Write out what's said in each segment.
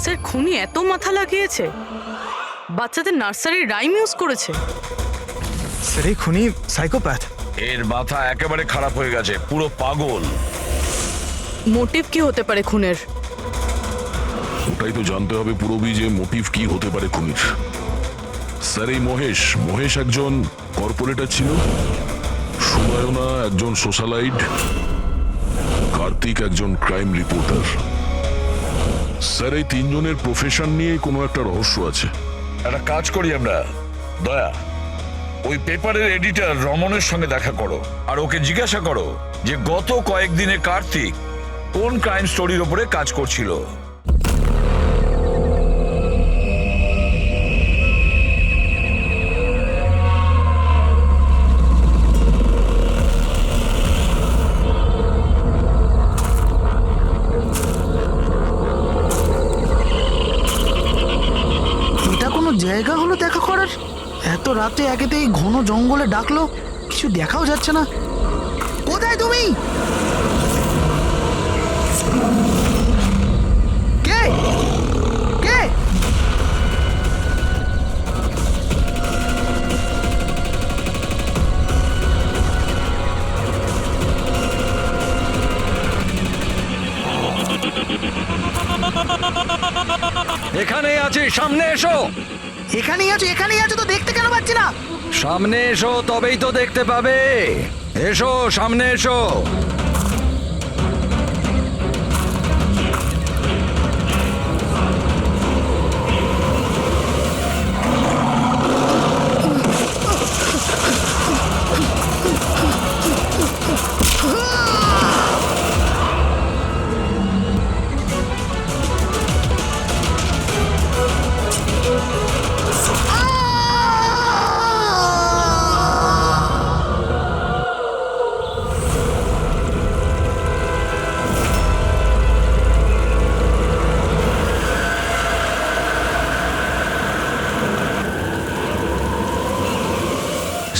Sir খুনি এত মাথা লাগিয়েছে, বাচ্চাদের নার্সারি রাইম ইউজ করেছে। স্যার এই খুনি সাইকোপ্যাথ। এর মাথা একেবারে খারাপ হয়ে গেছে, পুরো পাগল। মোটিভ কি হতে পারে খুনের? ওটাই তো জানতে হবে পুরবি, যে মোটিভ কি হতে পারে খুনির। স্যার এই মহেশ একজন কর্পোরেটর ছিল, সুনয়না একজন সোশ্যালাইট, কার্তিক একজন ক্রাইম রিপোর্টার। স্যার এই তিনজনের প্রফেশন নিয়ে কোনো একটা রহস্য আছে। একটা কাজ করি আমরা, দয়া, ওই পেপারের এডিটর রমনের সঙ্গে দেখা করো আর ওকে জিজ্ঞাসা করো যে গত কয়েকদিনে কার্তিক কোন ক্রাইম স্টোরির উপরে কাজ করছিল। এটা কোনো জায়গা হলো দেখা করার? এত রাতে একেতেই ঘন জঙ্গলে ডাকলো, কিছু দেখাও যাচ্ছে না। কোথায় তুমি? কে কে? এখানেই আছি, সামনে এসো। এখানেই আছো তো, দেখতে কেন পাচ্ছি না? সামনে এসো, তবেই তো দেখতে পাবে। এসো, সামনে এসো।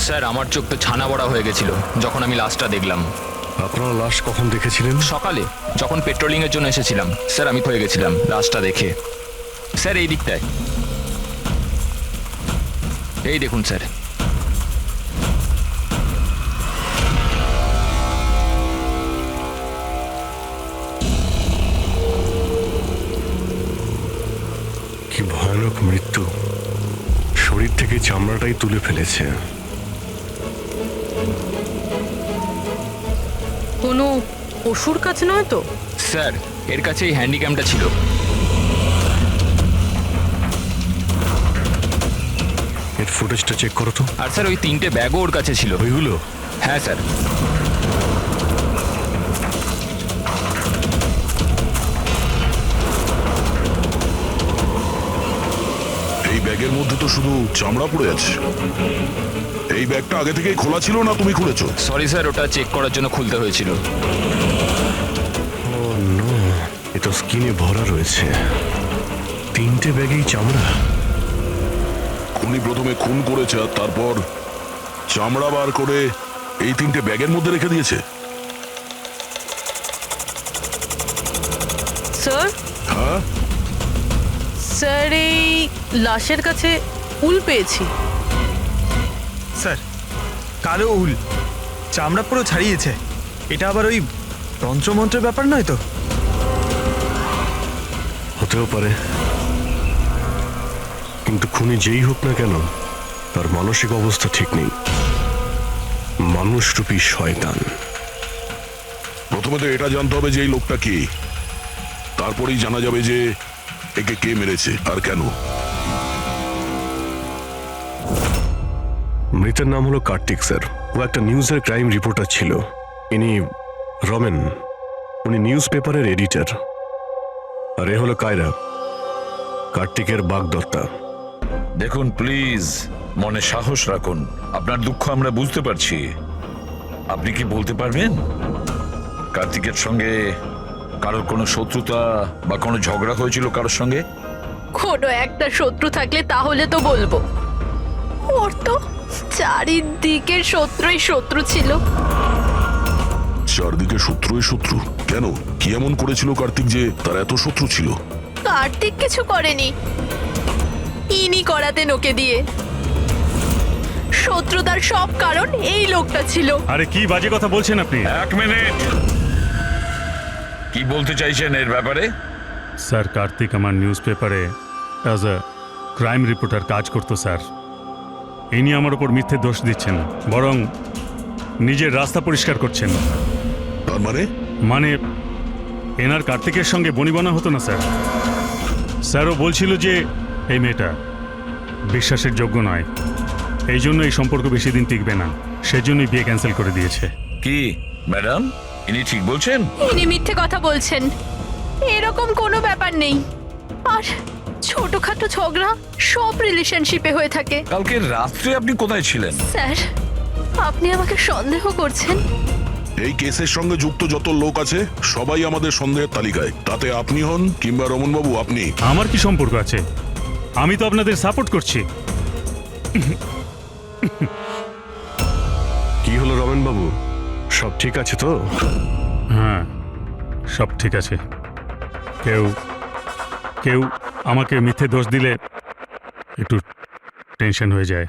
স্যার আমার চোখ তো ছানা বড়া হয়ে গেছিল যখন আমি লাশটা দেখলাম। আপনারা লাশ কখন দেখেছিলেন? সকালে যখন পেট্রোলিং এর জন্য এসেছিলাম স্যার, আমি হয়ে গেছিলাম লাশটা দেখে। স্যার এই দিকটায়, এই দেখুন স্যার। কি ভয়ানক মৃত্যু, শরীর থেকে চামড়াটাই তুলে ফেলেছে। কোনো পশুর কাছে নয় তো? স্যার এর কাছে এই হ্যান্ডিক্যামটা ছিল। এর ফুটেজটা চেক করো তো। আর স্যার ওই 3টে ব্যাগও ওর কাছে ছিল। ওইগুলো? হ্যাঁ স্যার। এই ব্যাগের মধ্যে তো শুধু চামড়া পড়ে আছে। এই ব্যাগটা আগে থেকেই খোলা ছিল না তুমি খুলেছো? সরি স্যার, ওটা চেক করার জন্য খুলতে হয়েছিল। ও নো, এটা স্কিনে ভরা রয়েছে। 3টে ব্যাগেই চামড়া। খুনি প্রথমে খুন করেছে আর তারপর চামড়া বার করে এই 3টে ব্যাগের মধ্যে রেখে দিয়েছে। স্যার, হ্যাঁ স্যার এই লাশের কাছে উল পেয়েছি। স্যার কালো উল, চামড়া পুরো ছাড়িয়েছে। এটা আবার ওই তন্ত্রমন্ত্রের ব্যাপার নয় তো? হতেও পারে, কিন্তু খুনি যেই হোক না কেন তার মানসিক অবস্থা ঠিক নেই। মানুষরূপী শয়তান। প্রথমে তো এটা জানতে হবে যে এই লোকটা কে, তারপরেই জানা যাবে যে একে কে মেরেছে আর কেন। মৃতের নাম হলো কার্তিক স্যার। ও একটা নিউজের ক্রাইম রিপোর্টার ছিল। ইনি রমেন, উনি নিউজ পেপারের এডিটর। আর এ হলো কায়রা, কার্তিকের বাগদত্তা। দেখুন প্লিজ, মনে সাহস রাখুন। আপনার দুঃখ আমরা বুঝতে পারছি। আপনি কি বলতে পারবেন কার্তিকের সঙ্গে কারোর কোনো শত্রুতা বা কোনো ঝগড়া হয়েছিল কারোর সঙ্গে? কোনো একটা শত্রু থাকলে তাহলে তো বলবো। ওর তো চারিদিকের শত্রুই শত্রু ছিল। চারদিকে শত্রুই শত্রু? কেন, কি এমন করেছিল কার্তিক যে তার এত শত্রু ছিল? কার্তিক কিছু করেনি, ইনি করাতেন ওকে দিয়ে। শত্রুতার সব কারণ এই লোকটা ছিল। আরে কি বাজে কথা বলছেন আপনি? 1 মিনিট। কি বলতে চাইছেন এর ব্যাপারে? স্যার, কার্তিক আমার নিউজ পেপারে অ্যাজ আ ক্রাইম রিপোর্টার কাজ করতো স্যার। ইনি আমার ওপর মিথ্যে দোষ দিচ্ছেন, বরং নিজের রাস্তা পরিষ্কার করছেন। তার মানে এনার কার্তিকের সঙ্গে বনিবনা হতো না স্যার। স্যারও বলছিল যে এই মেয়েটা বিশ্বাসের যোগ্য নয়, এই জন্য এই সম্পর্ক বেশি দিন টিকবে না, সেজন্যই বিয়ে ক্যান্সেল করে দিয়েছে। কি ম্যাডাম, ইনি ঠিক বলছেন? ইনি মিথ্যে কথা বলছেন, এরকম কোনো ব্যাপার নেই। আর ছোটখাটো ঝগড়া সব রিলেশনশিপে হয়ে থাকে। কালকে রাত্রে আপনি কোথায় ছিলেন? স্যার, আপনি আমাকে সন্দেহ করছেন? এই কেসের সঙ্গে যুক্ত যত লোক আছে সবাই আমাদের সন্দেহের তালিকায়, তাতে আপনি হন কিংবা রমন বাবু আপনি। আমার কি সম্পর্ক আছে? আমি তো আপনাদের সাপোর্ট করছি। কি হলো রমেন বাবু, সব ঠিক আছে তো? হ্যাঁ, সব ঠিক আছে। কেউ কেউ আমাকে মিথ্যে দোষ দিলে একটু টেনশন হয়ে যায়।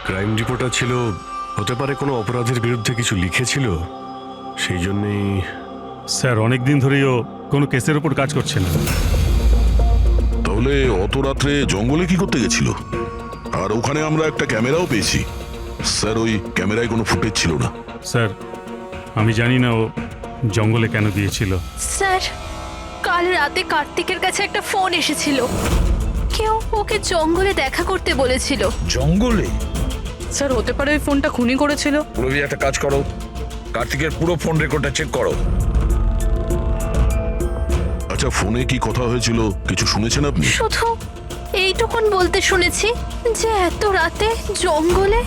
ক্রাইম রিপোর্টার ছিল, হতে পারে কোনো অপরাধের বিরুদ্ধে কিছু লিখেছিল, সেই জন্যেই। স্যার, অনেক দিন ধরেই ও কোনো কেসের ওপর কাজ করছে না। তাহলে অত রাত্রে জঙ্গলে কি করতে গেছিল? আর ওখানে আমরা একটা ক্যামেরাও পেয়েছি। স্যার, ওই ক্যামেরায় কোনো ফুটেজ ছিল না। স্যার, আমি জানি না ও জঙ্গলে কেন গিয়েছিল। স্যার, কাল রাতে কার্তিকের কাছে একটা ফোন এসেছিল, কেউ ওকে জঙ্গলে দেখা করতে বলেছিল। জঙ্গলে? স্যার, হতে পারে ওই ফোনটা খুনি করেছিল। পুরবি, একটা কাজ করো, কার্তিকের পুরো ফোন রেকর্ডটা চেক করো। আচ্ছা, ফোনে কি কথা হয়েছিল কিছু শুনেছেন আপনি? শুধু এইটুকুন বলতে শুনেছি যে এত রাতে জঙ্গলে।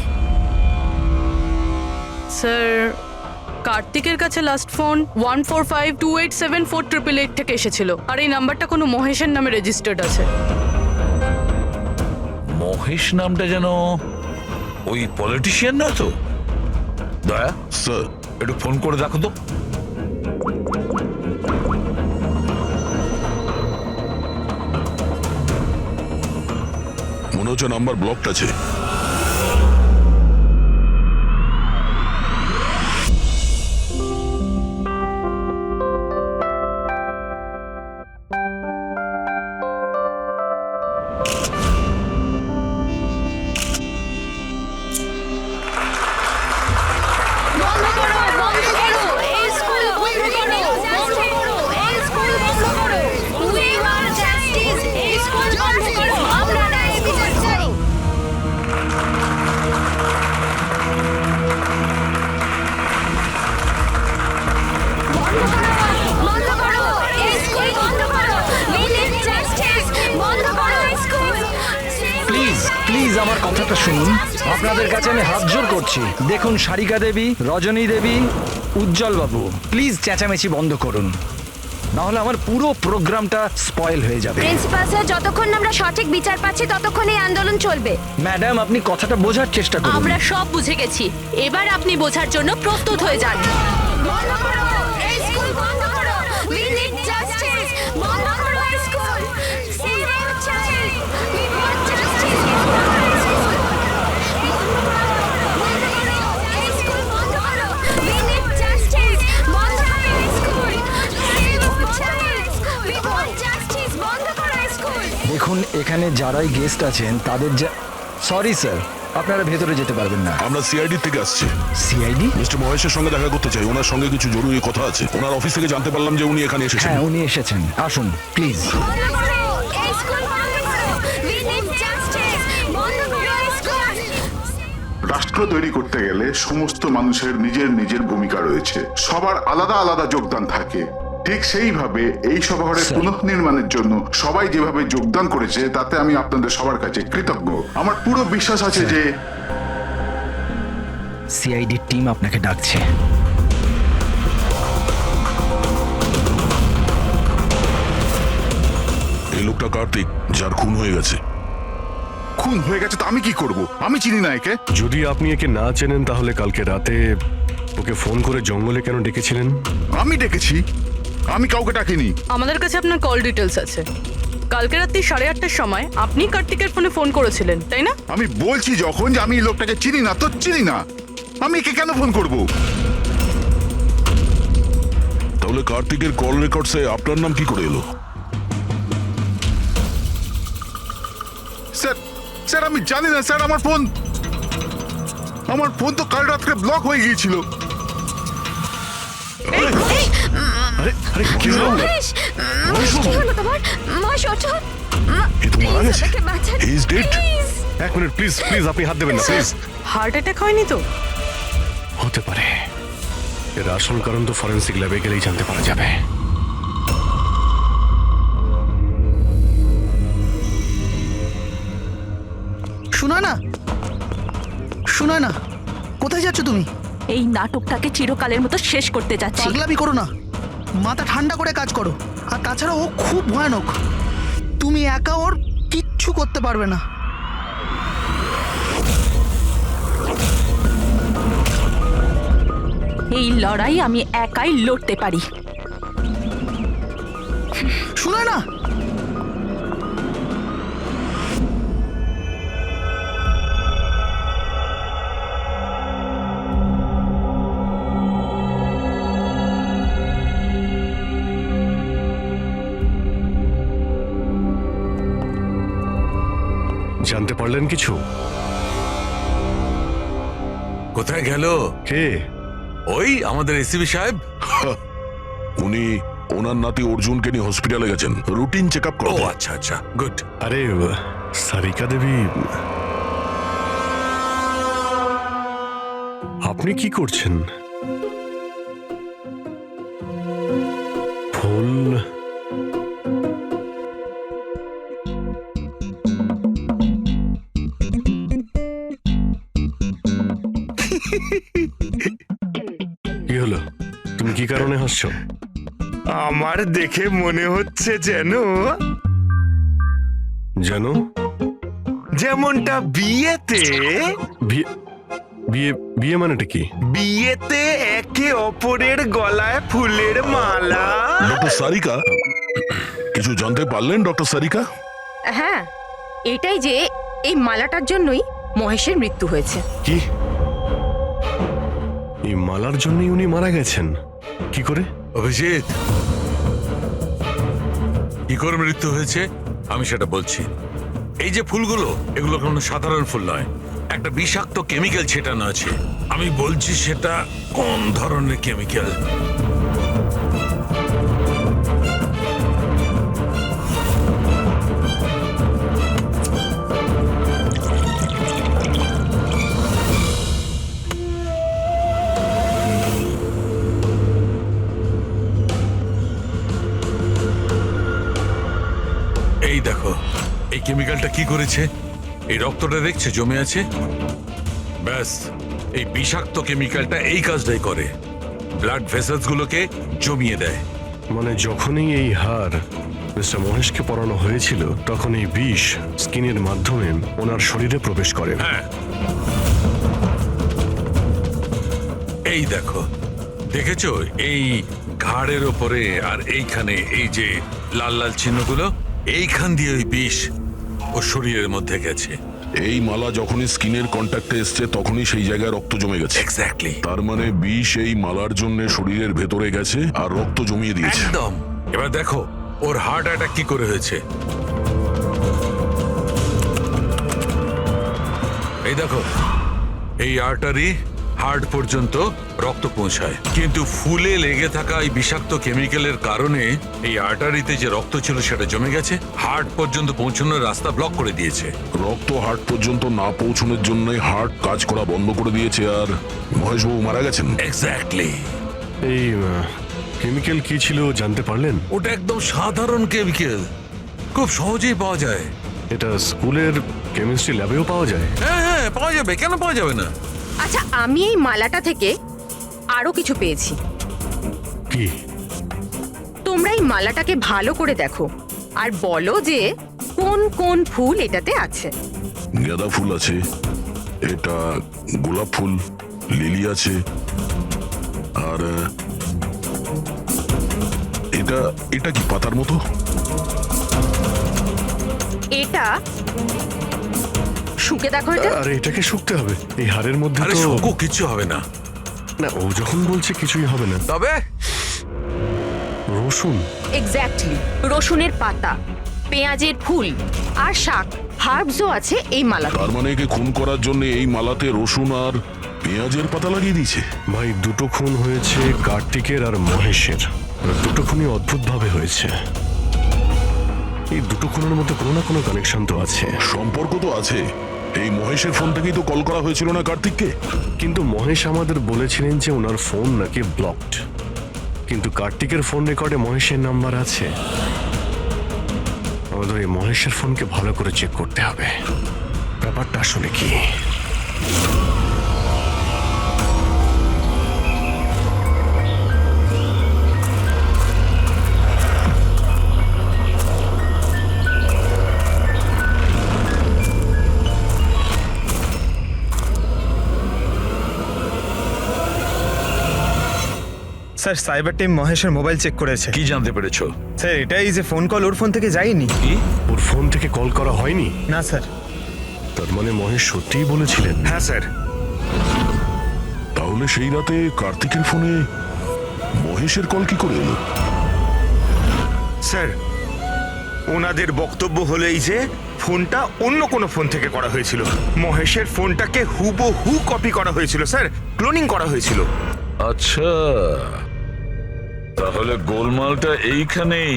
স্যার, কার্তিকের কাছে লাস্ট ফোন 1452874888 থেকে এসেছিল, আর এই নাম্বারটা কোনো মহেশের নামে রেজিস্টার্ড আছে। মহেশ নামটা যেন ওই পলিটিশিয়ান না তো? দয়া, স্যার, একটু ফোন করে দেখো তো। মনে হচ্ছে নাম্বার ব্লকড আছে। বন্ধ করো, বন্ধ করো, এই স্কুল বন্ধ করো, বন্ধ করো, এই স্কুল বন্ধ করো। We want justice, এই স্কুল বন্ধ করো, আমরা ন্যায় বিচার চাই। বন্ধ করো, এই স্কুল বন্ধ করো। We need justice, বন্ধ করো এই স্কুল। প্লিজ প্লিজ আমার কথাটা শুনুন, আপনাদের কাছে আমি হাত জোর করছি। দেখুন, সারিকা দেবী, রজনী দেবী, উজ্জ্বল বাবু, প্লিজ চেঁচামেচি বন্ধ করুন, নাহলে আমার পুরো প্রোগ্রামটা স্পয়েল হয়ে যাবে। প্রিন্সিপাল স্যার, যতক্ষণ না আমরা সঠিক বিচার পাচ্ছি ততক্ষণ এই আন্দোলন চলবে। ম্যাডাম, আপনি কথাটা বোঝার চেষ্টা করুন। আমরা সব বুঝে গেছি, এবার আপনি বোঝার জন্য প্রস্তুত হয়ে যান। বন্ধ করো, এই স্কুল বন্ধ করো। We need justice, বন্ধ করো এই school. Save our child, we want justice, বন্ধ করো এই স্কুল। বন্ধ করো, এই স্কুল বন্ধ করো। We need justice, বন্ধ করো এই school. Save our child, we want justice, বন্ধ করো এই স্কুল। দেখুন, এখানে যারাই গেস্ট আছেন তাদের সরি স্যার, আপনারা ভেতরে যেতে পারবেন না। আমরা সিআইডি থেকে আসছি। সিআইডি? মিস্টার মহেশের সঙ্গে দেখা করতে চাই, ওনার সঙ্গে কিছু জরুরি কথা আছে। ওনার অফিস থেকে জানতে পারলাম যে উনি এখানে এসেছেন। হ্যাঁ, উনি এসেছেন, আসুন প্লিজ। বন্ধ করো, এই স্কুল বন্ধ করো। We need justice, বন্ধ করো এই স্কুল। রাষ্ট্র তৈরি করতে গেলে সমস্ত মানুষের নিজের নিজের ভূমিকা রয়েছে, সবার আলাদা আলাদা যোগদান থাকে। ঠিক সেইভাবে এই সভাঘরের পুনঃনির্মাণের জন্য সবাই যেভাবে যোগদান করেছে তাতে আমি আপনাদের সবার কাছে কৃতজ্ঞ। আমার পুরো বিশ্বাস আছে যে সিআইডি টিম আপনাকে ডাকছে। এই লোকটা কার্তিক, যার খুন হয়ে গেছে। খুন হয়ে গেছে তো আমি কি করব? আমি চিনি না একে। যদি আপনি একে না চেনেন তাহলে কালকে রাতে ওকে ফোন করে জঙ্গলে কেন ডেকেছিলেন? আমি ডেকেছি? আমি কাউকে ডাকিনি। আমাদের কাছে আপনার কল ডিটেলস আছে। কালকে রাত্রি 8:30টার সময় আপনি কার্তিকের ফোনে ফোন করেছিলেন, তাই না? আমি বলছি যখন যে আমি এই লোকটাকে চিনি না, তো চিনি না, আমি একে কেন ফোন করব? তাহলে কার্তিকের কল রেকর্ডসে আপনার নাম কি করে এলো? স্যার স্যার আমি জানি না স্যার, আমার ফোন তো কাল রাত্রে ব্লক হয়ে গিয়েছিল। আরে আরে কি হলো? মহেশ, কি হলো তোমার? মহেশ, ওঠো। এ তো মারা গেছে। আমাকে বাঁচান, হি ইজ ডেড। please। এক মিনিট প্লিজ, প্লিজ আপনি হাত দেবেন না প্লিজ। হার্ট অ্যাটাক হয়নি তো? হতে পারে, এর আসল কারণ তো ফরেনসিক ল্যাবে গেলেই জানতে পারা যাবে। শোনা না, কোথায় যাচ্ছ তুমি? এই নাটকটাকে চিরকালের মতো শেষ করতে যাচ্ছি। পাগলামি করো না, মাথা ঠান্ডা করে কাজ করো। আর তাছাড়া ও খুব ভয়ানক, তুমি একা ওর কিচ্ছু করতে পারবে না। এই লড়াই আমি একাই লড়তে পারি। শোনা না, জানতে পারলেন কিছু? কোথায় গেল? কে? ওই আমাদের এসিবি সাহেব। উনি ওনার নাতি অর্জুনকে নিয়ে হসপিটালে গেছেন রুটিন চেক আপ ও করতে। আচ্ছা আচ্ছা, গুড। আরে সারিকা দেবী, আপনি কি করছেন? ফুল কি হলো? তুমি কি কারণে হাসছো? আমার দেখে মনে হচ্ছে যেন জানো, যেমনটা বিয়েতে বিয়ে বিয়ে বিয়ে মানেটা কি? বিয়েতে একে অপরের গলায় ফুলের মালা। ডক্টর সারিকা, কিছু জানতে পারলেন ডক্টর সারিকা? হ্যাঁ, এটাই যে এই মালাটার জন্যই মহেশের মৃত্যু হয়েছে। কি? এই মালার জন্যই উনি মারা গেছেন? কি করে? অভিজিৎ, কি করে মৃত্যু হয়েছে আমি সেটা বলছি। এই যে ফুলগুলো, এগুলো কোনো সাধারণ ফুল নয়, একটা বিষাক্ত কেমিক্যাল ছেটানো আছে। আমি বলছি সেটা কোন ধরনের কেমিক্যাল। এই দেখো, এই কেমিক্যালটা কি করেছে, এই রক্তটা দেখছে জমে আছে, ব্যাস এই বিষাক্ত কেমিক্যালটা এই কাজটাই করে, ব্লাড ভেসেলস গুলোকে জমিয়ে দেয়। মানে যখনই এই হার মিস্টার মহেশকে পরানো হয়েছিল, তখন এই বিষ স্কিনের মাধ্যমে ওনার শরীরে প্রবেশ করে। হ্যাঁ, এই দেখো, দেখেছো এই ঘাড়ের ওপরে আর এইখানে এই যে লাল লাল চিহ্নগুলো, এইখান দিয়ে ওই বিষ ও শরীরের মধ্যে গেছে। এই মালা যখনই স্কিনের কন্ট্যাক্টে এসছে তখনই সেই জায়গায় রক্ত জমে গেছে। এক্স্যাক্টলি। তার মানে বিষ এই মালার জন্য শরীরের ভেতরে গেছে আর রক্ত জমিয়ে দিয়েছে। একদম। এবার দেখো ওর হার্ট অ্যাটাক কি করে হয়েছে। এই দেখো, এই আর্টারি হার্ট পর্যন্ত রক্ত পৌঁছায়, কিন্তু ফুলে লেগে থাকা এই বিষাক্ত কেমিক্যালের কারণে এই আর্টারিতে যে রক্ত ছিল সেটা জমে গেছে, হার্ট পর্যন্ত পৌঁছানোর রাস্তা ব্লক করে দিয়েছে। রক্ত হার্ট পর্যন্ত না পৌঁছানোর জন্য হার্ট কাজ করা বন্ধ করে দিয়েছে আর মহেশবাবু মারা গেছেন। এক্স্যাক্টলি। এই কেমিক্যাল কি ছিল জানতে পারলেন? ওটা একদম সাধারণ কেমিক্যাল, খুব সহজেই পাওয়া যায়। এটা স্কুলের কেমিস্ট্রি ল্যাবেও পাওয়া যায়? হ্যাঁ হ্যাঁ, পাওয়া যাবে, কেন পাওয়া যাবে না। আচ্ছা, আমি এই মালাটা থেকে আরো কিছু পেয়েছি। কি? তোমরা এই মালাটাকে ভালো করে দেখো আর বলো যে কোন কোন ফুল এটাতে আছে। গাঁদা ফুল আছে, এটা গোলাপ ফুল, লিলি আছে, আর এটা এটা কি পাতার মতো? এটা শুকে দেখো এটা। আরে এটাকে শুকতে হবে, এই হাড়ের মধ্যে আরে তো শুকো, কিচ্ছু হবে না। না, ও যখন বলছে কিছুই হবে না। তবে রসুন, এক্স্যাক্টলি, রসুনের পাতা, পেঁয়াজের ফুল আর শাক, হার্বসও আছে এই মালাতে। তার মানে একে খুন করার জন্য এই মালাতে রসুন আর পেঁয়াজের পাতা লাগিয়ে দিয়েছে। ভাই দুটো খুন হয়েছে কার্তিকের আর মহেশের, আর দুটো খুনই অদ্ভুতভাবে হয়েছে। এই দুটো খুনের মধ্যে কোনো না কোনো কানেকশন তো আছে। সম্পর্ক তো আছে। এই মহেশের ফোন থেকেই তো কল করা হয়েছিল না কার্তিককে? কিন্তু মহেশ আমাদের বলেছিলেন যে ওনার ফোন নাকি ব্লকড, কিন্তু কার্তিকের ফোন রেকর্ডে মহেশের নাম্বার আছে। আমাদের এই মহেশের ফোনকে ভালো করে চেক করতে হবে, ব্যাপারটা আসলে কি। স্যার সাইবার টিম মহেশের মোবাইল চেক করেছে। কি জানতে পেরেছো? স্যার এটাই যে ফোন কল ওর ফোন থেকে যায়নি। কি? ওর ফোন থেকে কল করা হয়নি? না স্যার। তার মানে মহেশ সত্যিই বলেছিলেন? হ্যাঁ স্যার। তাহলে সেই রাতে কার্তিকের ফোনে মহেশের কল কি করে এলো? স্যার ওনাদের বক্তব্য হলেই যে ফোনটা অন্য কোনো ফোন থেকে করা হয়েছিল। মহেশের ফোনটাকে হুবহু কপি করা হয়েছিল স্যার, ক্লোনিং করা হয়েছিল। আচ্ছা, তাহলে গোলমালটা এইখানেই।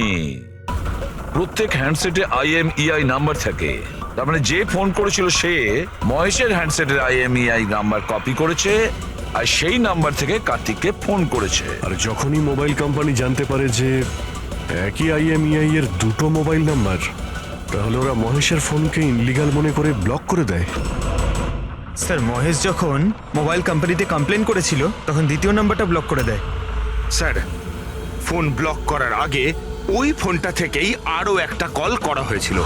প্রত্যেক হ্যান্ডসেটে IMEI নাম্বার থাকে, তার মানে যে ফোন করেছিল সে মহেশের হ্যান্ডসেটের IMEI নাম্বার কপি করেছে আর সেই নাম্বার থেকে কার্তিককে ফোন করেছে। আর যখনই মোবাইল কোম্পানি জানতে পারে যে একই IMEI এর দুটো মোবাইল নাম্বার, তাহলে ওরা মহেশের ফোনকে ইনলিগাল মনে করে ব্লক করে দেয়। স্যার মহেশ যখন মোবাইল কোম্পানিতে কমপ্লেন করেছিল তখন দ্বিতীয় নাম্বারটা ব্লক করে দেয়। স্যার ফোন ব্লক করার আগে ওই ফোনটা থেকেই আরো একটা কল করা হয়েছিল।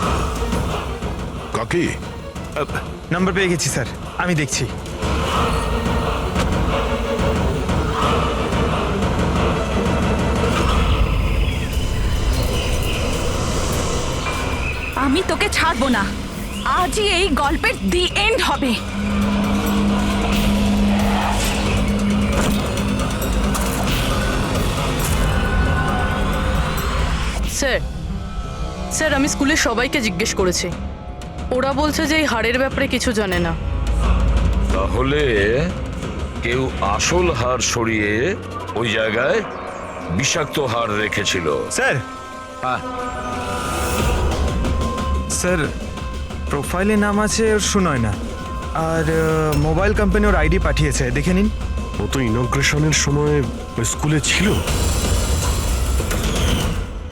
কাকে? নাম্বার পেয়ে গেছি স্যার, আমি দেখছি। আমি তোকে ছাড়বো না, আজই এই গল্পের দি এন্ড হবে। স্যার স্যার আমি স্কুলের সবাইকে জিজ্ঞেস করেছি, ওরা বলছে যে এই হাড়ের ব্যাপারে কিছু জানে না। তাহলে কেউ আসল হার সরিয়ে ওই জায়গায় বিষাক্ত হার রেখেছিল। স্যার। হ্যাঁ স্যার প্রোফাইলে নাম আছে ওর সুনয় না, আর মোবাইল কোম্পানি ওর ID পাঠিয়েছে, দেখে নিন। ও তো ইনগ্রেশনের সময় ওই স্কুলে ছিল।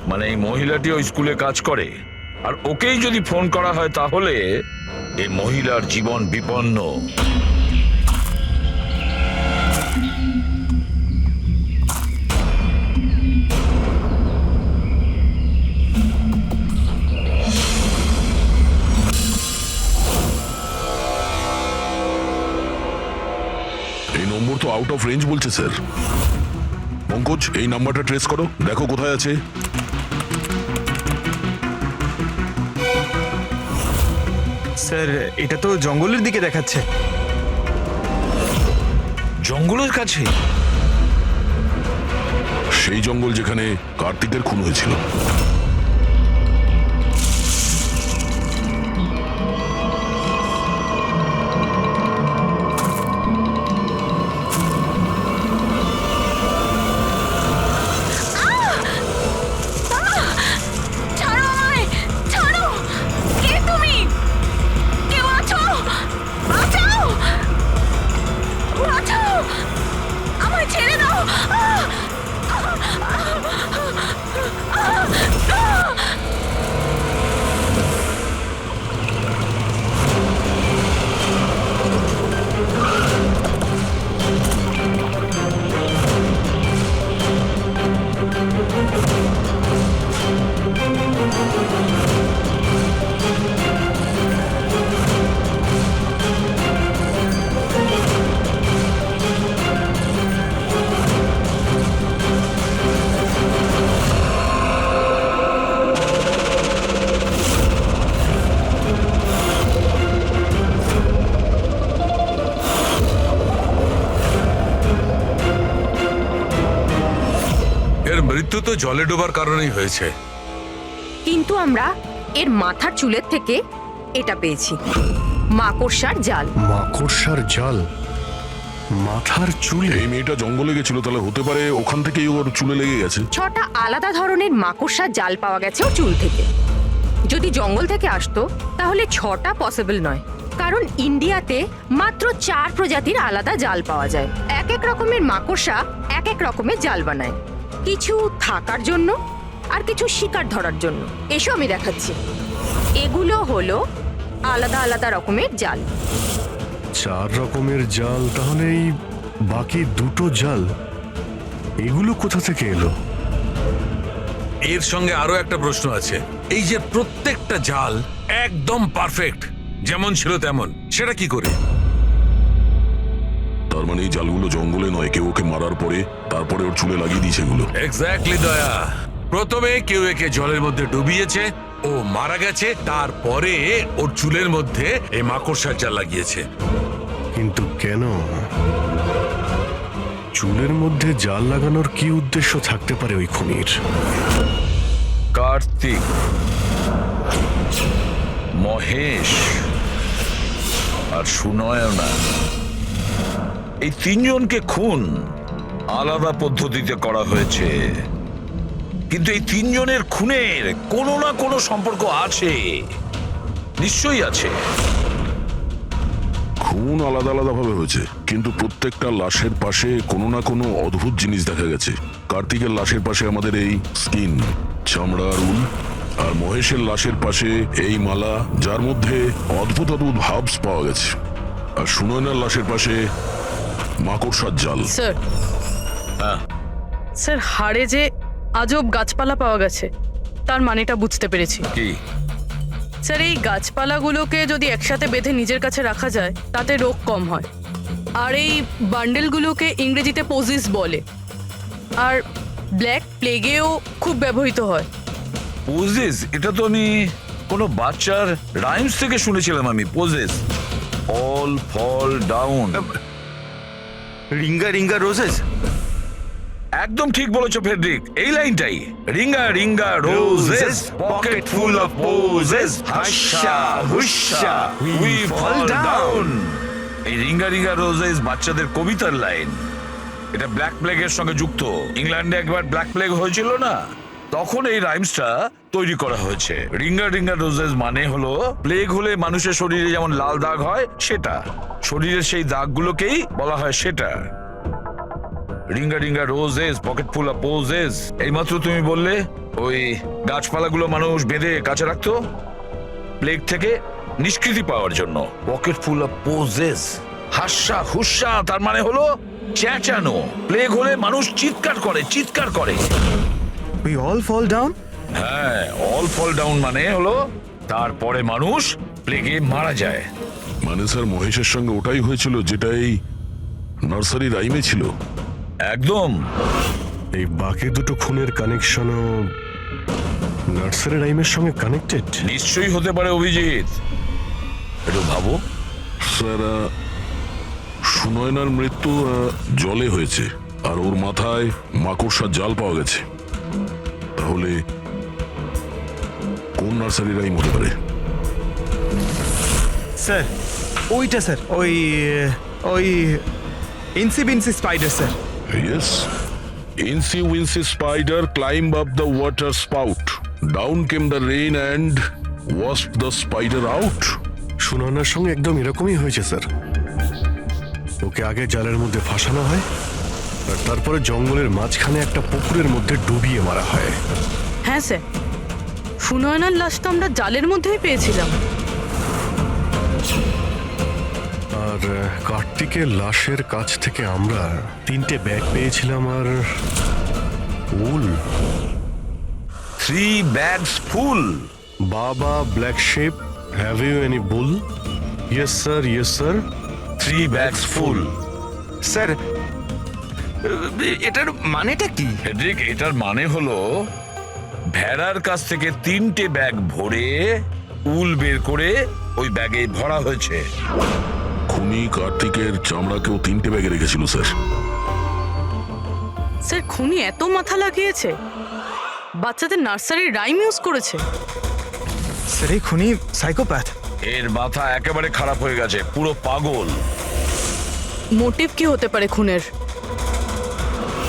মানে এই মহিলাটি ওই স্কুলে কাজ করে, আর ওকেই যদি ফোন করা হয় তাহলে এই মহিলার জীবন বিপন্ন। এই নম্বর তো আউট অফ রেঞ্জ বলছে স্যার। পঙ্কজ এই নাম্বারটা ট্রেস করো, দেখো কোথায় আছে। স্যার এটা তো জঙ্গলের দিকে দেখাচ্ছে। জঙ্গলের কাছে? সেই জঙ্গল যেখানে কার্তিকের খুন হয়েছিল। ছাড়ো আমায়, ছাড়ো। কে তুমি? কেউ আছো? বাঁচাও, বাঁচাও, আমায় ছেড়ে দাও। মৃত্যু তো জলে ডোবার কারণেই হয়েছে। কিন্তু আমরা এর মাথার চুলের থেকে এটা পেয়েছি, মাকড়সার জাল। মাকড়সার জাল মাথার চুলে? এই মেয়েটা জঙ্গলে গেছিল, তাহলে হতে পারে ওখান থেকেই ওর চুলে লেগে গেছে। 6টা আলাদা ধরনের মাকড়সার জাল পাওয়া গেছে ওর চুল থেকে। যদি জঙ্গল থেকে আসতো তাহলে 6টা পসিবল নয়, কারণ ইন্ডিয়াতে মাত্র 4 প্রজাতির আলাদা জাল পাওয়া যায়। এক এক রকমের মাকড়সা এক এক রকমের জাল বানায়, কিছু থাকার জন্য আর কিছু শিকার ধরার জন্য। এসো আমি দেখাচ্ছি। এগুলো হলো আলাদা আলাদা রকমের জাল। 4 রকমের জাল, তাহলে এই বাকি 2টো জাল এগুলো কোথা থেকে এলো? এর সঙ্গে আরো একটা প্রশ্ন আছে, এই যে প্রত্যেকটা জাল একদম পারফেক্ট, যেমন ছিল তেমন, সেটা কি করে? তার মানে এই জালগুলো জঙ্গলে নয়, কেউ ওকে মারার পরে তারপরে ওর চুলে লাগিয়ে দিয়েছে এগুলো। এক্স্যাক্টলি দয়া। প্রথমে কেউ একে জলের মধ্যে ডুবিয়েছে, ও মারা গেছে, তারপরে ওর চুলের মধ্যে এই মাকড়সার জাল লাগিয়েছে। কিন্তু কেন? চুলের মধ্যে জাল লাগানোর কি উদ্দেশ্য থাকতে পারে ওই খুনির? কার্তিক, মহেশ আর সুনয়না, এই 3 জনকে খুন আলাদা পদ্ধতিতে করা হয়েছে, কিন্তু এই 3 জনের খুনের কোনো না কোনো সম্পর্ক আছে, নিশ্চয়ই আছে। খুন আলাদা আলাদা ভাবে হয়েছে, কিন্তু প্রত্যেকটা লাশের পাশে কোনো না কোনো অদ্ভুত জিনিস দেখা গেছে। কার্তিকের লাশের পাশে আমাদের এই স্কিন, চামড়ার উল, আর মহেশের লাশের পাশে এই মালা, যার মধ্যে অদ্ভুত অদ্ভুত ভাবস পাওয়া গেছে, আর সুনয়নার লাশের পাশে মাকড়সার জাল। স্যার, স্যার হাড়ে যে আজব গাছপালা পাওয়া গেছে তার মানেটা বুঝতে পেরেছি। কি? স্যার, এই গাছপালাগুলোকে যদি একসাথে বেঁধে নিজের কাছে রাখা যায় তাতে রোগ কম হয়। আর এই বান্ডেলগুলোকে ইংরেজিতে পোজিস বলে, আর ব্ল্যাক প্লেগেও খুব ব্যবহৃত হয়। পোজেস? এটা তো আমি কোনো বাচ্চার রাইমস থেকে শুনেছিলাম আমি। Posies, all fall down. Ringa ringa roses? একদম ঠিক বলেছো ফেডরিক, এই লাইনটাই। Ringa ringa roses, pocket full of posies, husha husha we fall down. এই রিঙ্গা রিঙ্গা রোজেস বাচ্চাদের কবিতার লাইন। এটা ব্ল্যাক প্লেগের সঙ্গে যুক্ত। ইংল্যান্ডে একবার ব্ল্যাক প্লেগ হয়েছিল না, তখন এই রাইমসটা তৈরি করা হয়েছে। রিঙ্গা রিঙ্গা রোজেস মানে হলো প্লেগ হলে মানুষের শরীরে যেমন লাল দাগ হয় সেটা, শরীরের সেই দাগগুলোকেই বলা হয় সেটা। Ringa ringa roses, pocket full of poses. এইমাত্র তুমি বললে ওই গাছপালাগুলো মানুষ বেঁধে কাছে রাখতো প্লেগ থেকে নিষ্কৃতি পাওয়ার জন্য। Pocket full of posies, husha হুস্যা, তার মানে হলো চেঁচানো। প্লেগ হলে মানুষ চিৎকার করে, চিৎকার করে। We all fall down? হ্যাঁ, অল ফল ডাউন মানে হলো তারপরে মানুষ প্লেগে মারা যায়। মানে স্যার মহেশের সঙ্গে ওটাই হয়েছিল যেটা এই নার্সারি রাইমে ছিল। একদম। এই বাকি 2টো খুনের কানেকশনও নার্সারি রাইমের সঙ্গে কানেক্টেড? নিশ্চয়ই হতে পারে অভিজিৎ, একটু ভাবো। স্যার, সুনয়নার মৃত্যু জলে হয়েছে, আর ওর মাথায় মাকড়সার জাল পাওয়া গেছে। তাহলে কোন নার্সারি রাইম হতে পারে? স্যার ওইটা, স্যার ওই ওই Incy Wincy spider sir. Yes. Incy Wincy spider climbed up the water spout. Down came the rain and washed the spider out. সুনয়নার সঙ্গে একদম এরকমই হয়েছে স্যার। ওকে আগে জালের মধ্যে ফাঁসানো হয়, আর তারপরে জঙ্গলের মাঝখানে একটা পুকুরের মধ্যে ডুবিয়ে মারা হয়। হ্যাঁ স্যার, সুনয়নার লাশ তো আমরা জালের মধ্যেই পেয়েছিলাম। আর কার্তিকের লাশের কাছ থেকে আমরা 3টে ব্যাগ পেয়েছিলাম, আর wool. 3 bags full. Baa baa black sheep, have you any wool? Yes sir, yes sir. 3 bags full. Sir, এটার মানেটা কি? ফেডরিক, এটার মানে হলো ভেড়ার কাছ থেকে 3টে ব্যাগ ভরে উল বের করে ওই ব্যাগে ভরা হয়েছে। খুনি কার্তিকের চামড়াকেও 3টে ব্যাগে রেখেছিল স্যার। স্যার খুনি এত মাথা লাগিয়েছে, বাচ্চাদের নার্সারি রাইম ইউজ করেছে। স্যার এই খুনি সাইকোপ্যাথ। এর মাথা একেবারে খারাপ হয়ে গেছে, পুরো পাগল। মোটিভ কি হতে পারে খুনের?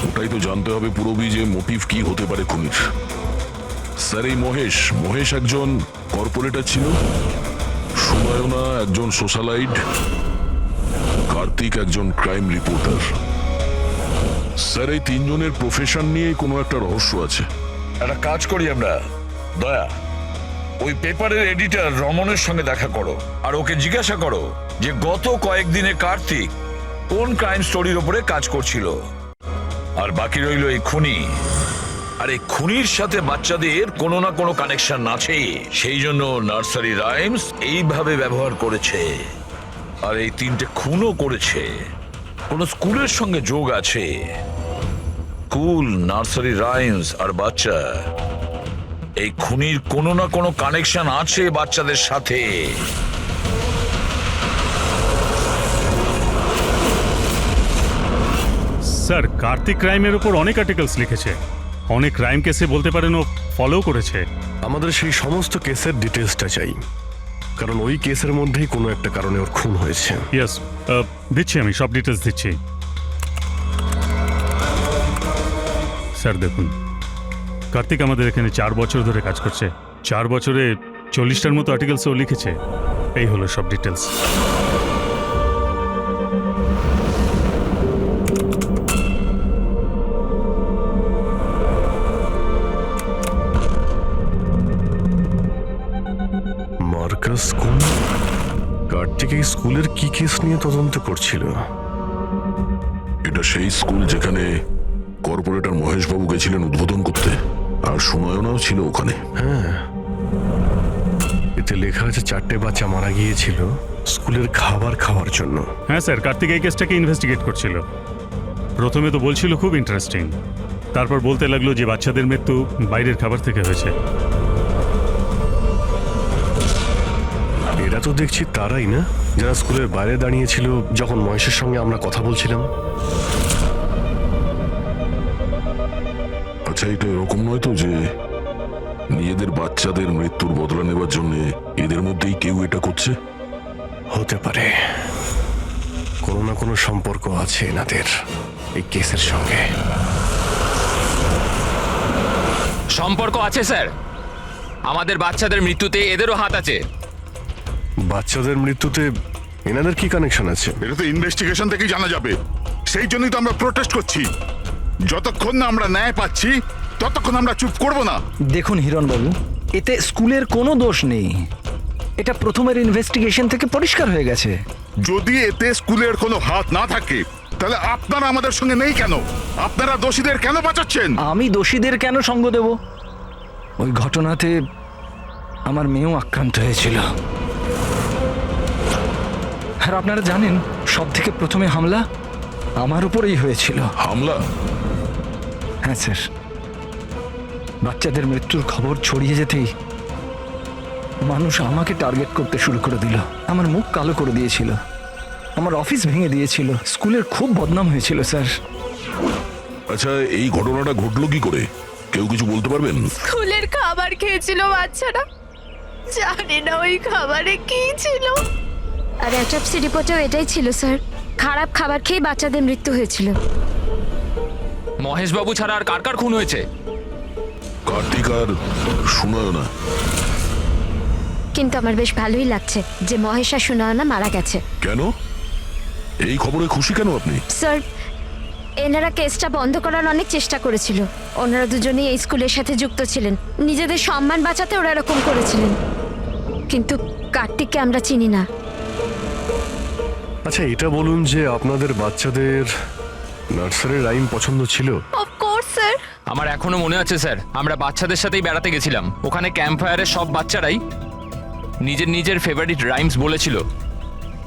ওটাই তো জানতে হবে পুরবি যে মোটিভ কি হতে পারে খুনির। স্যার এই মহেশ একজন কর্পোরেটর ছিল, সুনয়না একজন সোশ্যালাইট, কার্তিক একজন ক্রাইম রিপোর্টার। স্যার এই তিনজনের প্রফেশন নিয়ে কোনো একটা রহস্য আছে। একটা কাজ করি আমরা, দয়া ওই পেপারের এডিটর রমনের সঙ্গে দেখা করো আর ওকে জিজ্ঞাসা করো যে গত কয়েকদিনে কার্তিক কোন ক্রাইম স্টোরির উপরে কাজ করছিল। আর বাকি রইল এই খুনি। আর এই খুনির সাথে বাচ্চাদের কোনো না কোনো কানেকশন আছে, সেই জন্য নার্সারি রাইমস এইভাবে ব্যবহার করেছে। আর এই তিনটে খুনও করেছে, কোনো স্কুলের সঙ্গে যোগ আছে। স্কুল, নার্সারি রাইমস আর বাচ্চা, এই খুনির কোনো না কোনো কানেকশন আছে বাচ্চাদের সাথে। স্যার কার্তিক ক্রাইমের উপর অনেক আর্টিকেলস লিখেছে, অনেক ক্রাইম কেসে বলতে পারেন ও ফলো করেছে। আমাদের সেই সমস্ত কেসের ডিটেলসটা চাই, কারণ ওই কেসের মধ্যেই কোনো একটা কারণে ওর খুন হয়েছে। ইয়েস, দিচ্ছি, আমি সব ডিটেলস দিচ্ছি। স্যার দেখুন, কার্তিক আমাদের এখানে 4 বছর ধরে কাজ করছে। 4 বছরে 40টার মতো আর্টিকেলস ও লিখেছে। এই হলো সব ডিটেলস। মার্কাস কোন? কার্তিক এই স্কুলের কি কেস নিয়ে তদন্ত করছিল? এটা সেই স্কুল যেখানে কর্পোরেটর মহেশবাবু গেছিলেন উদ্বোধন করতে, আর সুনয়নাও ছিল ওখানে। হ্যাঁ, এতে লেখা আছে 4টে বাচ্চা মারা গিয়েছিল স্কুলের খাবার খাওয়ার জন্য। হ্যাঁ স্যার, কার্তিক এই কেসটাকে ইনভেস্টিগেট করছিল। প্রথমে তো বলছিল খুব ইন্টারেস্টিং, তারপর বলতে লাগলো যে বাচ্চাদের মৃত্যু বাইরের খাবার থেকে হয়েছে। এরা তো দেখছি তারাই না যারা স্কুলের বাইরে দাঁড়িয়েছিল যখন মহেশের সঙ্গে আমরা কথা বলছিলাম। আচ্ছা, এটা এরকম নয় তো যে নিজেদের বাচ্চাদের মৃত্যুর বদলা নেবার জন্য এদের মধ্যেই কেউ এটা করছে? হতে পারে কোনো না কোনো সম্পর্ক আছে এনাদের এই কেসের সঙ্গে। সম্পর্ক আছে স্যার, আমাদের বাচ্চাদের মৃত্যুতে এদেরও হাত আছে। বাচ্চাদের মৃত্যুতে এনাদের কি কানেকশন আছে? এটা তো ইনভেস্টিগেশন থেকেই জানা যাবে। সেই জন্যই তো আমরা প্রোটেস্ট করছি। যতক্ষণ না আমরা ন্যায় পাচ্ছি ততক্ষণ আমরা চুপ করব না। দেখুন হিরণবাবু, এতে স্কুলের কোনো দোষ নেই, এটা প্রথমের ইনভেস্টিগেশন থেকে পরিষ্কার হয়ে গেছে। যদি এতে স্কুলের কোনো হাত না থাকে তাহলে আপনারা আমাদের সঙ্গে নেই কেন? আপনারা দোষীদের কেন বাঁচাচ্ছেন? আমি দোষীদের কেন সঙ্গ দেব? ওই ঘটনাতে আমার মেয়েও আক্রান্ত হয়েছিল। আর আপনারা জানেন, সব থেকে প্রথমে হামলা আমার উপরেই হয়েছিল। হামলা? হ্যাঁ স্যার, বাচ্চাদের মৃত্যুর খবর ছড়িয়ে যেতেই মানুষ আমাকে টার্গেট করতে শুরু করে দিল। আমার মুখ কালো করে দিয়েছিল, আমার অফিস ভেঙে দিয়েছিল, স্কুলের খুব বদনাম হয়েছিল স্যার। আচ্ছা, এই ঘটনাটা ঘটলো কি করে? কেউ কিছু বলতে পারবেন? স্কুলের খাবার খেয়েছিল বাচ্চারা, জানি না ওই খাবারে কি ছিল। আর অ্যাটপসি রিপোর্টেও এটাই ছিল স্যার, খারাপ খাবার খেয়ে বাচ্চাদের মৃত্যু হয়েছিল। মহেশবাবু ছাড়া আর কার কার খুন হয়েছে? কার্তিক আর সুনয়না। কিন্তু আমার বেশ ভালোই লাগছে যে মহেশ আর সুনয়না মারা গেছে। কেন? এই খবরে খুশি কেন আপনি? স্যার, এনারা কেসটা বন্ধ করার অনেক চেষ্টা করেছিল। ওনারা দুজনেই এই স্কুলের সাথে যুক্ত ছিলেন, নিজেদের সম্মান বাঁচাতে ওরা এরকম করেছিলেন। কিন্তু কার্তিককে আমরা চিনি না। আচ্ছা, এটা বলুন যে আপনাদের বাচ্চাদের নার্সারি রাইম পছন্দ ছিল? Of course sir. আমার এখনো মনে আছে স্যার, আমরা বাচ্চাদের সাথেই বেড়াতে গেছিলাম। ওখানে ক্যাম্প ফায়ারের সব বাচ্চারাই নিজের নিজের ফেভারিট রাইমস বলেছিল।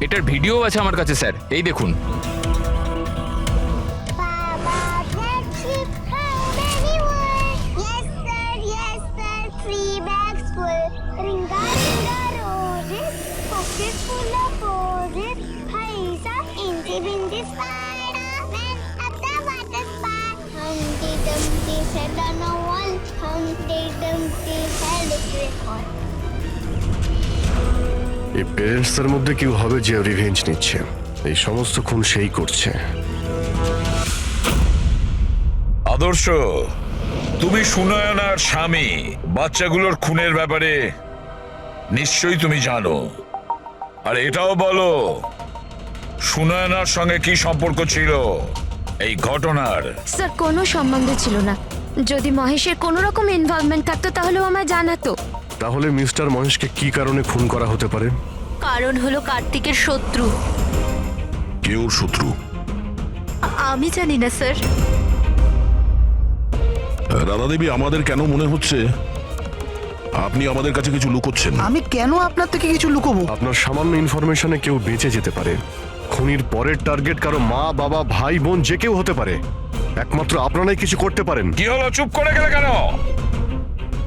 এটার ভিডিও আছে আমার কাছে স্যার, এই দেখুন। said that no one Humpty Dumpty had a great heart. এই প্যারেন্টসদের মধ্যে কেউ হবে যে রিভেঞ্জ নিচ্ছে। এই সমস্ত খুন সেই করছে। আদর্শ, তুমি সুনয়নার স্বামী। বাচ্চাগুলোর খুনের ব্যাপারে নিশ্চয়ই তুমি জানো। আর এটাও বলো, সুনয়নার সঙ্গে কি সম্পর্ক ছিল এই ঘটনার? স্যার কোনো সম্বন্ধ ছিল না। যদি মহেশের কোনো রকম ইনভলভমেন্ট থাকতো তাহলে ও আমায় জানাতো। তাহলে মিস্টার মহেশকে কি কারণে খুন করা হতে পারে? কারণ হলো কার্তিকের শত্রু। কেউ শত্রু? আমি জানি না স্যার। রাধা দেবী, আমাদের কেন মনে হচ্ছে আপনি আমাদের কাছে কিছু লুকোচ্ছেন? আমি কেন আপনার থেকে কিছু লুকোবো? আপনার সামান্য ইনফরমেশনে কেউ বেঁচে যেতে পারে। খুনির পরের টার্গেট কারো মা, বাবা, ভাই, বোন যে কেউ হতে পারে। একমাত্র আপনারাই কিছু করতে পারেন। কি হলো, চুপ করে গেলে কেন?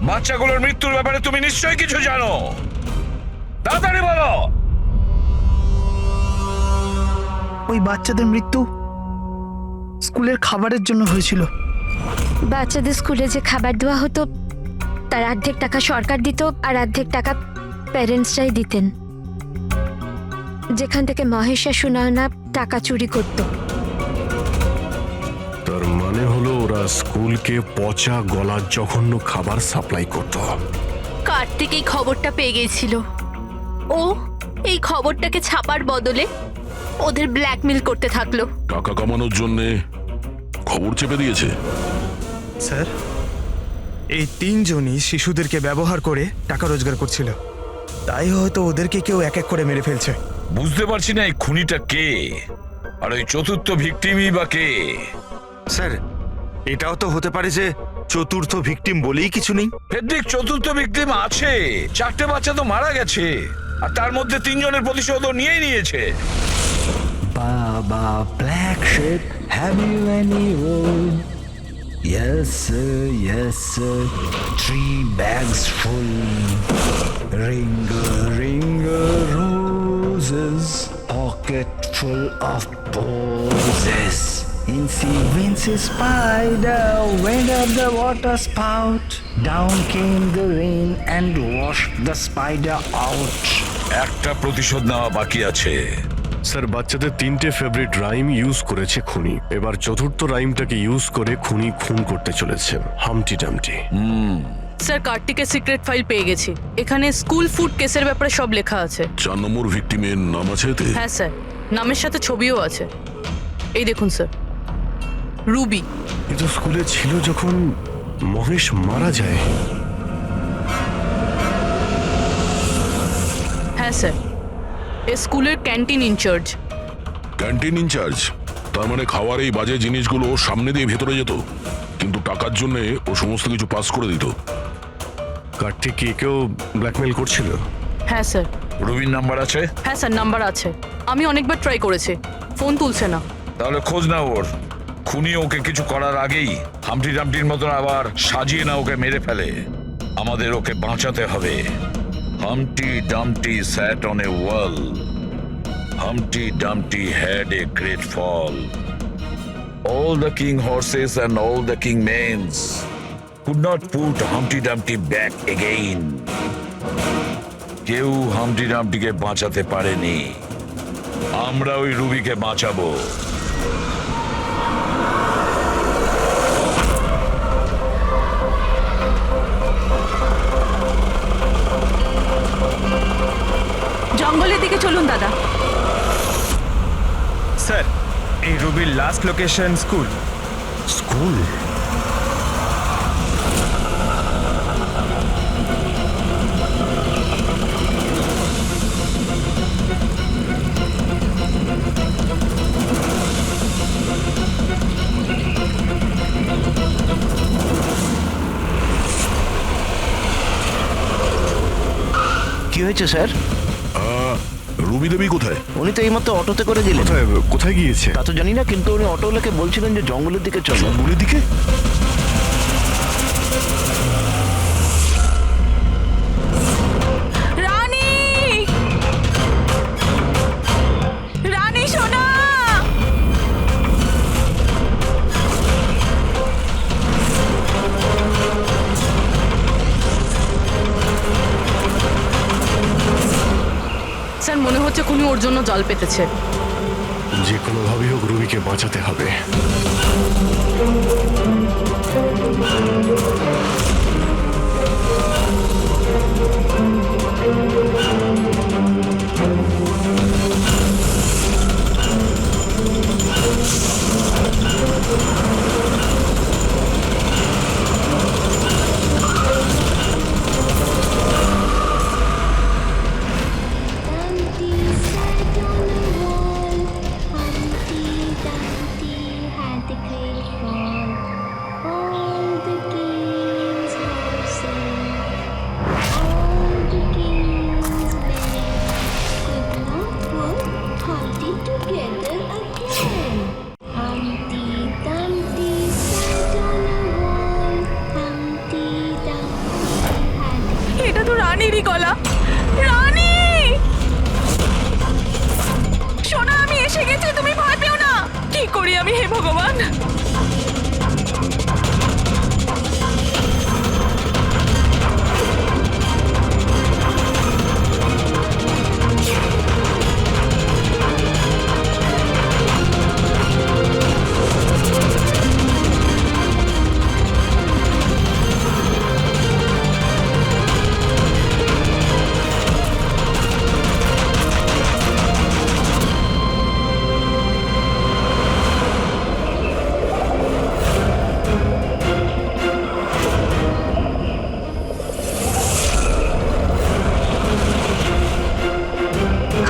বাচ্চাগুলোর মৃত্যুর ব্যাপারে তুমি নিশ্চয়ই কিছু জানো। তাড়াতাড়ি বলো। ওই বাচ্চাদের মৃত্যু স্কুলের খাবারের জন্য হয়েছিল। বাচ্চাদের স্কুলে যে খাবার দেওয়া হতো তার অর্ধেক টাকা সরকার দিত আর অর্ধেক টাকা প্যারেন্টসরাই দিতেন, যেখান থেকে মহেশ আর সুনয়না টাকা চুরি করত। তার মানে হলো ওরা স্কুলকে পচা গলা জঘন্য খাবার সাপ্লাই করত। কার্তিক এই খবরটা পেয়ে গিয়েছিল। ও এই খবরটাকে ছাপার বদলে ওদের ব্ল্যাকমেল করতে থাকলো। টাকা কামানোর জন্য খবর চেপে দিয়েছে। স্যার, এই তিনজনই শিশুদেরকে ব্যবহার করে টাকা রোজগার করছিল। তাই হয়তো ওদেরকে কেউ এক এক করে মেরে ফেলছে। বুঝতে পারছি না এই খুনিটা কে, আর ওই চতুর্থ ভিকটিমই বা কে? স্যার, এটাও তো হতে পারে যে চতুর্থ ভিকটিম বলেই কিছু নেই। ফেডরিক, চতুর্থ ভিকটিম আছে। 4টে বাচ্চা তো মারা গেছে, আর তার মধ্যে 3 জনের প্রতিশোধও নিয়েই নিয়েছে। Baa baa black sheep, have you any wood? Yes sir, yes sir, 3 bags full. Ringer roses, pocket full of posies. Incy Wincy spider went up the water spout. Down came the rain and washed the spider out. একটা প্রতিশোধ নেওয়া বাকি আছে। Sir, বাচ্চাদের 3টে favourite rhyme use করেছে খুনি। এবার চতুর্থ রাইমটাকে ইউজ করে খুনি খুন করতে চলেছে, হামটি ডামটি। স্যার, কার্তিকের সিক্রেট ফাইল পেয়ে গেছি। এখানে স্কুল ফুড কেসের ব্যাপারে সব লেখা আছে। 4 নম্বর ভিকটিমের নাম আছে এতে? হ্যাঁ স্যার, নামের সাথে ছবিও আছে। এই দেখুন স্যার, রুবি। এ তো স্কুলে ছিল যখন মহেশ মারা যায়। হ্যাঁ স্যার, এ স্কুলের ক্যান্টিন ইনচার্জ। Canteen in charge? তার মানে খাওয়ার এই বাজে জিনিসগুলো ওর সামনে দিয়ে ভেতরে যেত, কিন্তু টাকার জন্য ও সমস্ত কিছু পাস করে দিত। কার্তিক কি কেউ ব্ল্যাকমেল করছিল? হ্যাঁ স্যার। রবির নাম্বার আছে? হ্যাঁ স্যার, নাম্বার আছে। আমি অনেকবার ট্রাই করেছি, ফোন তুলছে না। তাহলে খোঁজ না ওর। খুনি ওকে কিছু করার আগেই হামটি ডামটির মতন আবার সাজিয়ে না ওকে মেরে ফেলে। আমাদের ওকে বাঁচাতে হবে। Humpty Dumpty sat on a wall. Humpty Dumpty had a great fall. All the king horses and all the king mains could not put Humpty Dumpty back again. কেউ হামটি ডামটিকে বাঁচাতে পারেনি। আমরা ওই রুবিকে বাঁচাবো। জঙ্গলের দিকে চলুন দাদা। স্যার, এই রুবির লাস্ট লোকেশন স্কুল। স্কুল? কি হয়েছে স্যার? রুবি দেবী কোথায়? উনি তো এইমাত্র অটোতে করে গেলেন। কোথায় গিয়েছে তা তো জানি না, কিন্তু উনি অটোওয়ালাকে বলছিলেন যে জঙ্গলের দিকে চলো। জঙ্গলের দিকে? রানী, রানী সোনা। হচ্ছে খুনি ওর জন্য জাল পেতেছে। যে কোনোভাবেই হোক রুবিকে বাঁচাতে হবে। এটা তো রানীরই গলা। রানী, সোনা আমি এসে গেছি, তুমি ভয় পেও না। কি করি আমি, হে ভগবান।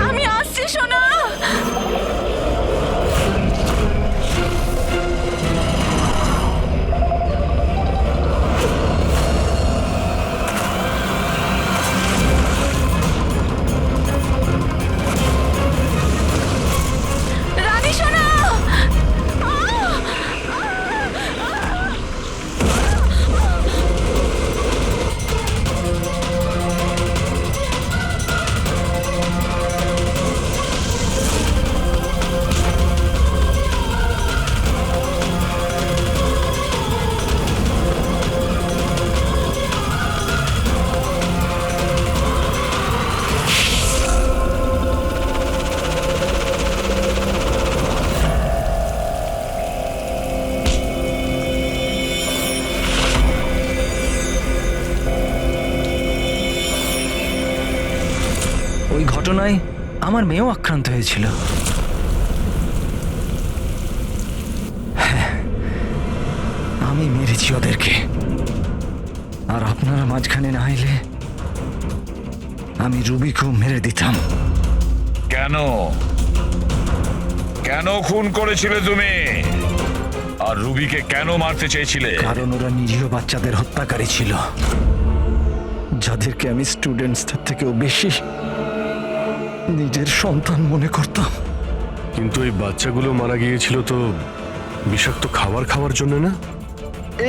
আমি আসছি সোনা। রানী সোনা। ওই ঘটনায় আমার মেয়েও আক্রান্ত হয়েছিল। হ্যাঁ, আমি মেরেছি ওদেরকে। আর আপনারা মাঝখানে না এলে আমি রুবিকেও মেরে দিতাম। কেন কেন খুন করেছিলে তুমি? আর রুবিকে কেন মারতে চেয়েছিলে? কারণ ওরা নিরীহ বাচ্চাদের হত্যাকারী ছিল, যাদেরকে আমি স্টুডেন্টসদের থেকেও বেশি নিজের সন্তান মনে করতাম। কিন্তু এই বাচ্চাগুলো মারা গিয়েছিল তো বিষাক্ত খাবার খাওয়ার জন্য না?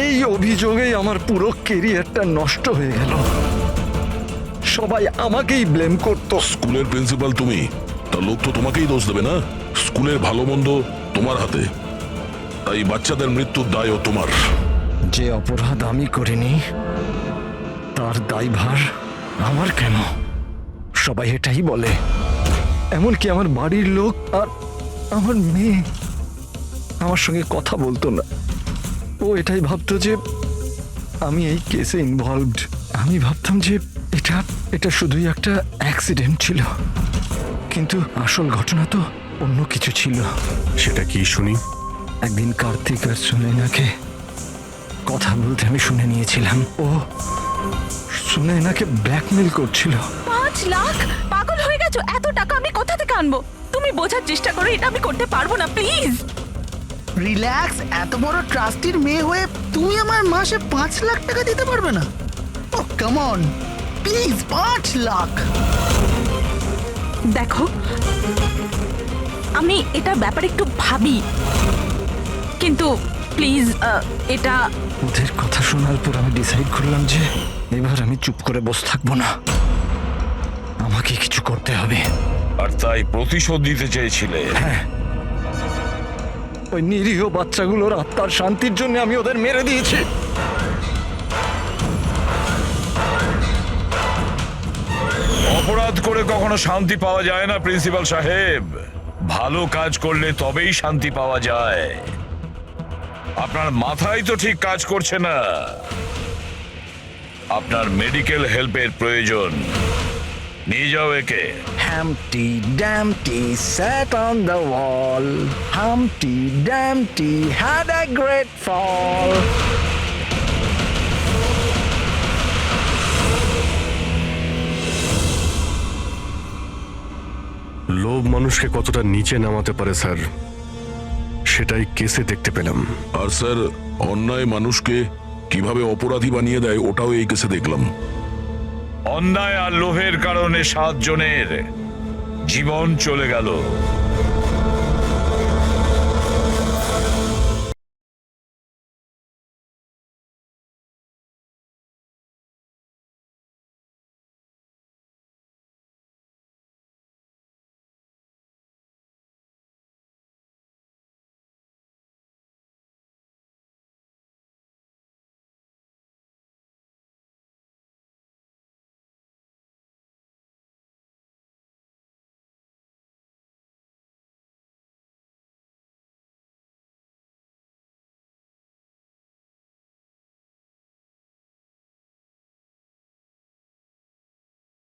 এই অভিযোগেই আমার পুরো কেরিয়ারটা নষ্ট হয়ে গেল। সবাই আমাকেই ব্লেম করতো। স্কুলের প্রিন্সিপাল তুমি, তা লোক তো তোমাকেই দোষ দেবে না? স্কুলের ভালো মন্দ তোমার হাতে, তাই বাচ্চাদের মৃত্যুর দায়ও তোমার। যে অপরাধ আমি করিনি তার দায়ভার আমার কেন? সবাই এটাই বলে, এমনকি আমার বাড়ির লোক। আর আমার মেয়ে আমার সঙ্গে কথা বলতো না। ও এটাই ভাবতো যে আমি এই কেসে ইনভলভড। আমি ভাবতাম যে এটা শুধুই একটা অ্যাক্সিডেন্ট ছিল, কিন্তু আসল ঘটনা তো অন্য কিছু ছিল। সেটা কি শুনি? একদিন কার্তিক আর সুনয়নাকে কথা বলতে আমি শুনে নিয়েছিলাম। ও সুনয়নাকে ব্ল্যাকমেল করছিল। 5 লাখ? পাগল হয়ে গেছো? এত টাকা আমি কোথা থেকে আনবো? তুমি বোঝার চেষ্টা করো, এটা আমি করতে পারবো না, প্লিজ। রিল্যাক্স। এত বড় ট্রাস্টির মেয়ে হয়ে তুমি আমার মাসে 5 লাখ টাকা দিতে পারবে না? ও কাম অন, প্লিজ 5 লাখ। দেখো, আমি এটা ব্যাপারে একটু ভাবি, কিন্তু প্লিজ এটা। ওদের কথা শোনার পর আমি ডিসাইড করলাম যে এবার আমি চুপ করে বসে থাকবো না, আমাকে কিছু করতে হবে। আর তাই প্রতিশোধ দিতে চেয়েছিলে? হ্যাঁ, ওই নিরীহ বাচ্চাগুলোর আত্মার শান্তির জন্য আমি ওদের মেরে দিয়েছি। অপরাধ করে কখনো শান্তি পাওয়া যায় না প্রিন্সিপাল সাহেব। ভালো কাজ করলে তবেই শান্তি পাওয়া যায়। আপনার মাথায় তো ঠিক কাজ করছে না। আপনার মেডিকেল হেল্পের প্রয়োজন। নিয়ে যাও একে। Humpty Dumpty sat on the wall. Humpty Dumpty had a great fall. লোভ মানুষকে কতটা নিচে নামাতে পারে স্যার, সেটাই কেসে দেখতে পেলাম। আর স্যার, অন্যায় মানুষকে কিভাবে অপরাধী বানিয়ে দেয় ওটাও এই কেসে দেখলাম। অন্যায় আর লোভের কারণে 7 জনের জীবন চলে গেল।